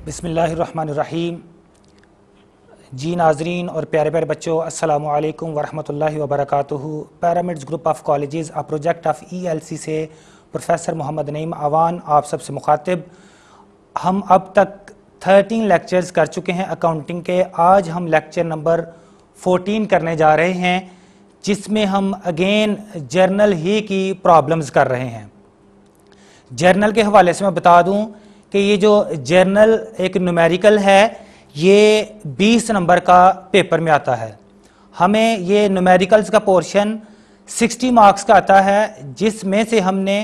बिस्मिल्लाहिर्रहमानिर्रहीम। जी नाजरीन और प्यारे प्यारे बच्चों, अस्सलामु अलैकुम वरहमतुल्लाहि वबरकातुहू। Pyramids group of colleges a project of ELC से प्रोफेसर मोहम्मद नईम आवान आप सबसे मुखातिब। हम अब तक 13 लेक्चर्स कर चुके हैं अकाउंटिंग के। आज हम लेक्चर नंबर 14 करने जा रहे हैं, जिसमें हम अगेन जर्नल ही की प्रॉब्लम्स कर रहे हैं। जर्नल के हवाले से मैं बता दूं कि ये जो जर्नल एक न्यूमेरिकल है, ये 20 नंबर का पेपर में आता है। हमें ये न्यूमेरिकल्स का पोर्शन 60 मार्क्स का आता है, जिसमें से हमने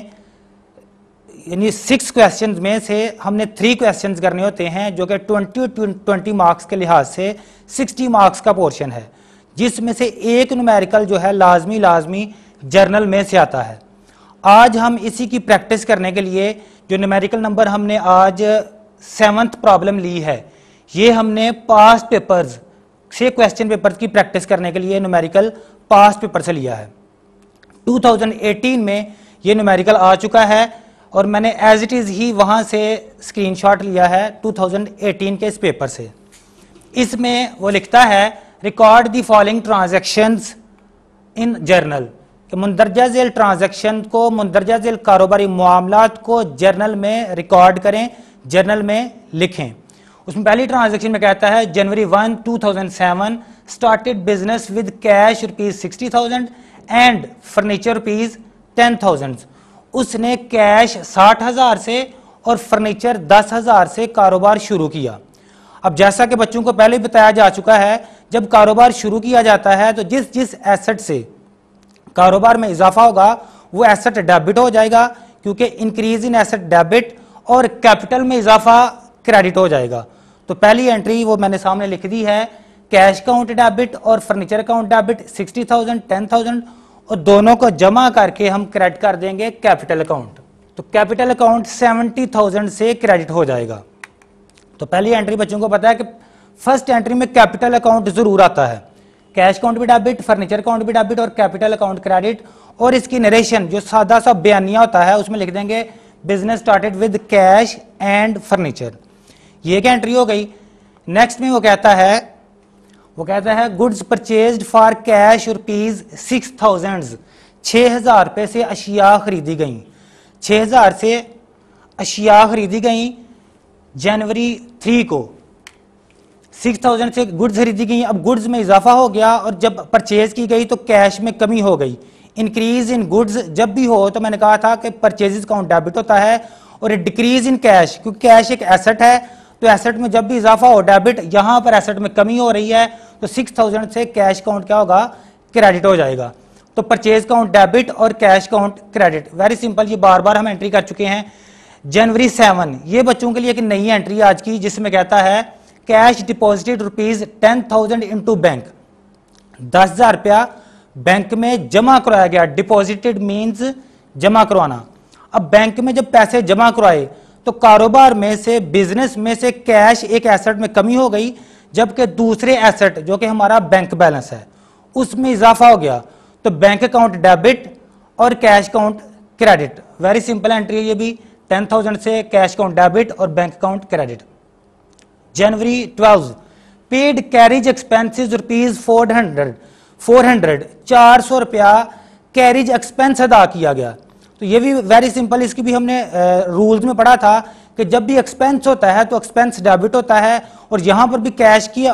यानी 6 क्वेश्चंस में से हमने 3 क्वेश्चंस करने होते हैं, जो कि 20 मार्क्स के लिहाज से 60 मार्क्स का पोर्शन है, जिसमें से एक न्यूमेरिकल जो है लाजमी जर्नल में से आता है। आज हम इसी की प्रैक्टिस करने के लिए जो न्यूमेरिकल नंबर हमने आज 7th प्रॉब्लम ली है, ये हमने पास्ट पेपर्स 6 क्वेश्चन पेपर्स की प्रैक्टिस करने के लिए न्यूमेरिकल पास्ट पेपर से लिया है। 2018 में ये न्यूमेरिकल आ चुका है और मैंने एज इट इज़ ही वहाँ से स्क्रीनशॉट लिया है 2018 के इस पेपर से। इसमें वो लिखता है, record the following transactions in journal, कि मुंदरजा झेल ट्रांजैक्शन को, मुंदरजा झेल कारोबारी मामलात को जर्नल में रिकॉर्ड करें, जर्नल में लिखें। उसमें पहली ट्रांजैक्शन में कहता है जनवरी 1, 2007 started business with cash ₹60,000 and furniture ₹10,000। उसने कैश 60,000 से और फर्नीचर 10,000 से कारोबार शुरू किया। अब जैसा कि बच्चों को पहले बताया जा चुका है, जब कारोबार शुरू किया जाता है तो जिस एसेट से कारोबार में इजाफा होगा वो एसेट डेबिट हो जाएगा, क्योंकि इंक्रीज इन एसेट डेबिट, और कैपिटल में इजाफा क्रेडिट हो जाएगा। तो पहली एंट्री वो मैंने सामने लिख दी है, कैश अकाउंट डेबिट और फर्नीचर अकाउंट डेबिट 60,000 10,000, और दोनों को जमा करके हम क्रेडिट कर देंगे कैपिटल अकाउंट। तो कैपिटल अकाउंट 70,000 से क्रेडिट हो जाएगा। तो पहली एंट्री बच्चों को पता है कि फर्स्ट एंट्री में कैपिटल अकाउंट जरूर आता है, कैश अकाउंट भी डेबिट, फर्नीचर अकाउंट भी डेबिट और कैपिटल अकाउंट क्रेडिट। और इसकी नरेशन जो सादा सा बयानिया होता है उसमें लिख देंगे business started with cash and furniture. ये क्या एंट्री हो गई। नेक्स्ट में वो कहता है गुड्स परचेज्ड फॉर कैश ₹6,000, 6,000 रुपये से अशिया खरीदी गई, 6,000 से अशिया खरीदी गई जनवरी 3 को। 6,000 से गुड्स खरीदी गई। अब गुड्स में इजाफा हो गया और जब परचेज की गई तो कैश में कमी हो गई। इंक्रीज इन गुड्स जब भी हो तो मैंने कहा था कि परचेजेस अकाउंट डेबिट होता है, और डिक्रीज इन कैश, क्योंकि कैश एक एसेट है तो एसेट में जब भी इजाफा हो डेबिट, यहां पर एसेट में कमी हो रही है तो 6,000 से कैश अकाउंट क्या होगा, क्रेडिट हो जाएगा। तो परचेज अकाउंट डेबिट और cash account credit, very simple, ये बार बार हम एंट्री कर चुके हैं। जनवरी 7 ये बच्चों के लिए एक नई एंट्री आज की, जिसमें कहता है कैश डिपॉजिटेड ₹10,000 इनटू बैंक, 10,000 रुपया बैंक में जमा करवाया गया। डिपॉजिटेड मींस जमा करवाना। अब बैंक में जब पैसे जमा करवाए तो कारोबार में से, बिजनेस में से कैश एक एसेट में कमी हो गई, जबकि दूसरे एसेट जो कि हमारा बैंक बैलेंस है उसमें इजाफा हो गया। तो बैंक अकाउंट डेबिट और cash account credit, very simple entry है ये भी। 10,000 से कैश अकाउंट डेबिट और बैंक अकाउंट क्रेडिट। जनवरी 12 पेड कैरिज एक्सपेंसेस ₹400, 400 रुपया कैरिज एक्सपेंस अदा किया गया। तो ये भी वेरी सिंपल, इसकी भी हमने रूल्स में पढ़ा था कि जब भी एक्सपेंस होता है तो एक्सपेंस डेबिट होता है, और यहां पर भी कैश की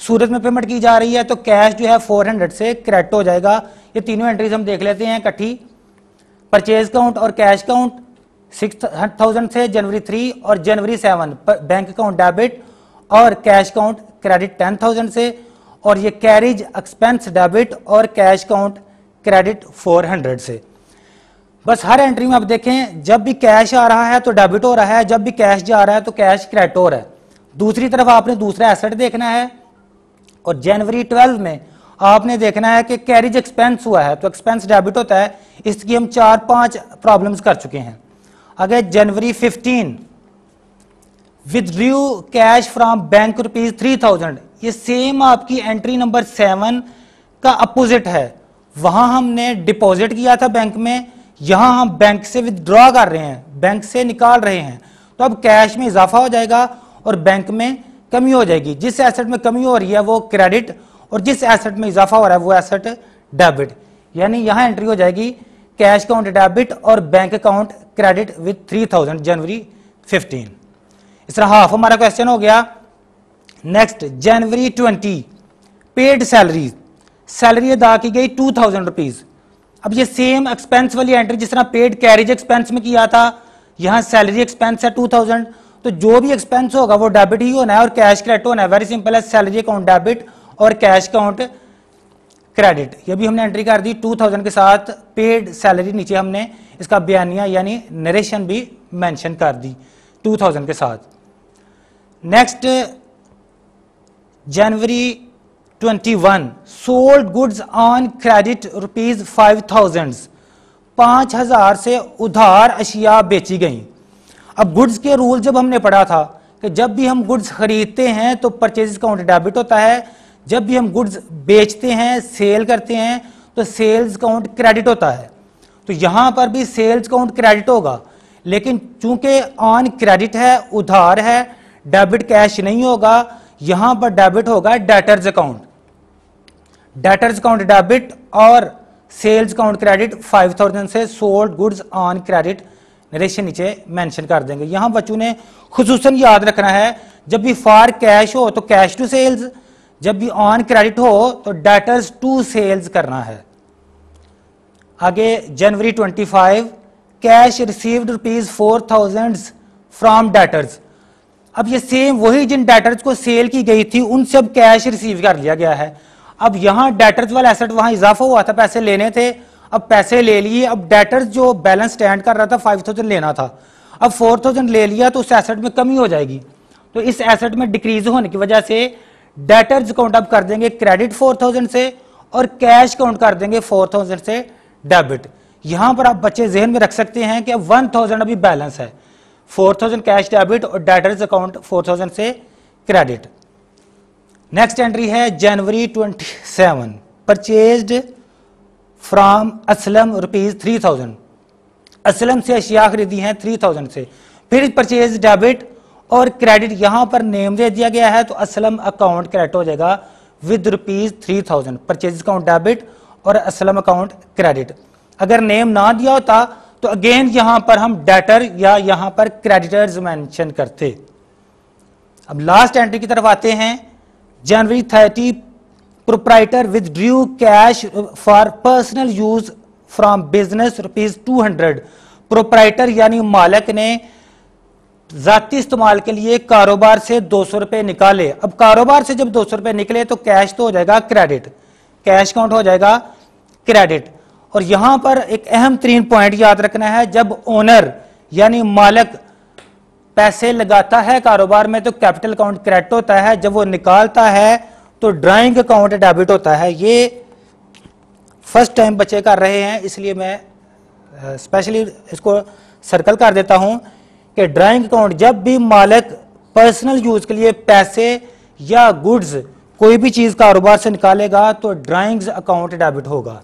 सूरत में पेमेंट की जा रही है तो कैश जो है 400 से क्रेडिट हो जाएगा। ये तीनों एंट्रीज हम देख लेते हैं इकट्ठी। परचेज अकाउंट और कैश अकाउंट 6,000 से जनवरी 3, और जनवरी 7 बैंक अकाउंट डेबिट और कैश अकाउंट क्रेडिट 10,000 से, और ये कैरिज एक्सपेंस डेबिट और कैश अकाउंट क्रेडिट 400 से। बस हर एंट्री में आप देखें, जब भी कैश आ रहा है तो डेबिट हो रहा है, जब भी कैश जा रहा है तो कैश क्रेडिट हो रहा है। दूसरी तरफ आपने दूसरा एसेट देखना है, और जनवरी 12 में आपने देखना है कि कैरिज एक्सपेंस हुआ है तो एक्सपेंस डेबिट होता है। इसकी हम 4-5 प्रॉब्लम्स कर चुके हैं। अगर जनवरी 15 विथड्रू कैश फ्रॉम बैंक ₹3,000, ये सेम आपकी एंट्री नंबर 7 का अपोजिट है। वहां हमने डिपॉजिट किया था बैंक में, यहां हम बैंक से विथड्रॉ कर रहे हैं, बैंक से निकाल रहे हैं। तो अब कैश में इजाफा हो जाएगा और बैंक में कमी हो जाएगी। जिस एसेट में कमी हो रही है वो क्रेडिट और जिस एसेट में इजाफा हो रहा है वो एसेट डेबिट। यानी यहां एंट्री हो जाएगी कैश अकाउंट डेबिट और बैंक अकाउंट क्रेडिट विद 3000 जनवरी 15। इस तरह हाफ हमारा क्वेश्चन हो गया। नेक्स्ट जनवरी 20 पेड सैलरी, सैलरी अदा की गई 2000 रुपीज। अब ये सेम एक्सपेंस वाली एंट्री जिस तरह पेड कैरिज एक्सपेंस में किया था, यहां सैलरी एक्सपेंस है 2000, तो जो भी एक्सपेंस होगा वो डेबिट ही होना है और कैश क्रेडिट होना है। वेरी सिंपल है, सैलरी अकाउंट डेबिट और कैश अकाउंट क्रेडिट। ये भी हमने एंट्री कर दी 2000 के साथ पेड सैलरी, नीचे हमने इसका बयानिया यानी नरेशन भी मेंशन कर दी 2000 के साथ। Next January 21 sold goods on credit rupees 5000, 5000 से उधार अशिया बेची गई। अब गुड्स के रूल जब हमने पढ़ा था कि जब भी हम गुड्स खरीदते हैं तो परचेज अकाउंट डेबिट होता है, जब भी हम गुड्स बेचते हैं सेल करते हैं तो सेल्स अकाउंट क्रेडिट होता है। तो यहां पर भी सेल्स अकाउंट क्रेडिट होगा, लेकिन चूंकि ऑन क्रेडिट है, उधार है, डेबिट कैश नहीं होगा, यहां पर डेबिट होगा debtors account. Debtors account debit और सेल्स अकाउंट क्रेडिट 5000 से sold goods on credit narration नीचे मेंशन कर देंगे। यहां बच्चों ने खुसूसन याद रखना है जब भी फॉर कैश हो तो कैश टू सेल्स, जब भी ऑन क्रेडिट हो तो डेटर्स टू सेल्स करना है। आगे जनवरी 25 cash received rupees 4000 from debtors. अब ये सेम वही जिन डेटर्स को सेल की गई थी उनसे अब कैश रिसीव कर लिया गया है। अब यहां डेटर्स वाला एसेट वहां इजाफा हुआ था, पैसे लेने थे, अब पैसे ले लिए। अब डेटर्स जो बैलेंस स्टैंड कर रहा था 5000 लेना था, अब 4000 ले लिया तो उस एसेट में कमी हो जाएगी। तो इस एसेट में डिक्रीज होने की वजह से डेटर्स अकाउंट अब कर देंगे क्रेडिट 4000 से और कैश अकाउंट कर देंगे 4000 से डेबिट। यहां पर आप बच्चे जहन में रख सकते हैं कि 1000 अभी बैलेंस है, 4000 कैश डेबिट और डेटर्स अकाउंट 4000 से क्रेडिट। नेक्स्ट एंट्री है जनवरी 27 purchased from Aslam rupees 3000, Aslam से अशिया खरीदी हैं 3000 से। फिर परचेज डेबिट और क्रेडिट, यहां पर नेम दे दिया गया है तो असलम अकाउंट क्रेडिट हो जाएगा with rupees 3000, purchase account debit और असलम अकाउंट क्रेडिट। अगर नेम ना दिया होता तो अगेन यहां पर हम डेटर या यहां पर क्रेडिटर्स मेंशन करते। अब लास्ट एंट्री की तरफ आते हैं। जनवरी 30 proprietor withdrew cash for personal use from business rupees 200। Proprietor यानी मालिक ने जाती इस्तेमाल के लिए कारोबार से 200 रुपए निकाले। अब कारोबार से जब 200 रुपए निकले तो कैश तो हो जाएगा क्रेडिट, कैश काउंट हो जाएगा क्रेडिट। और यहां पर एक अहम तरीन पॉइंट याद रखना है, जब ओनर यानी मालिक पैसे लगाता है कारोबार में तो कैपिटल अकाउंट क्रेडिट होता है, जब वो निकालता है तो ड्राइंग अकाउंट डेबिट होता है। ये फर्स्ट टाइम बच्चे कर रहे हैं इसलिए मैं स्पेशली इसको सर्कल कर देता हूं कि ड्राइंग अकाउंट जब भी मालिक पर्सनल यूज के लिए पैसे या गुड्स कोई भी चीज कारोबार से निकालेगा तो ड्राइंग्स अकाउंट डेबिट होगा।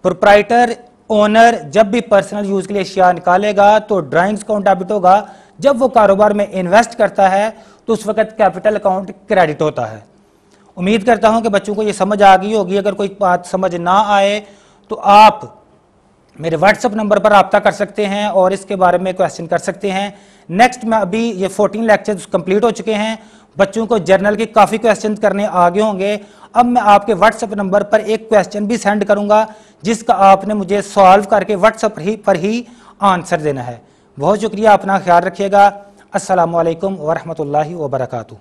प्रोप्राइटर ओनर जब भी पर्सनल यूज के लिए अशिया निकालेगा तो ड्राइंग्स अकाउंट डेबिट होगा। जब वो कारोबार में इन्वेस्ट करता है तो उस वक्त कैपिटल अकाउंट क्रेडिट होता है। उम्मीद करता हूं कि बच्चों को ये समझ आ गई होगी। अगर कोई बात समझ ना आए तो आप मेरे व्हाट्सएप नंबर पर रब्ता कर सकते हैं और इसके बारे में क्वेश्चन कर सकते हैं। नेक्स्ट में अभी ये 14 लेक्चर्स कंप्लीट हो चुके हैं, बच्चों को जर्नल के काफ़ी क्वेश्चन करने आगे होंगे। अब मैं आपके व्हाट्सएप नंबर पर एक क्वेश्चन भी सेंड करूंगा जिसका आपने मुझे सॉल्व करके व्हाट्सएप पर ही आंसर देना है। बहुत शुक्रिया, अपना ख्याल रखिएगा। अस्सलामु अलैकुम वरहमतुल्लाहि वबरकातुहू।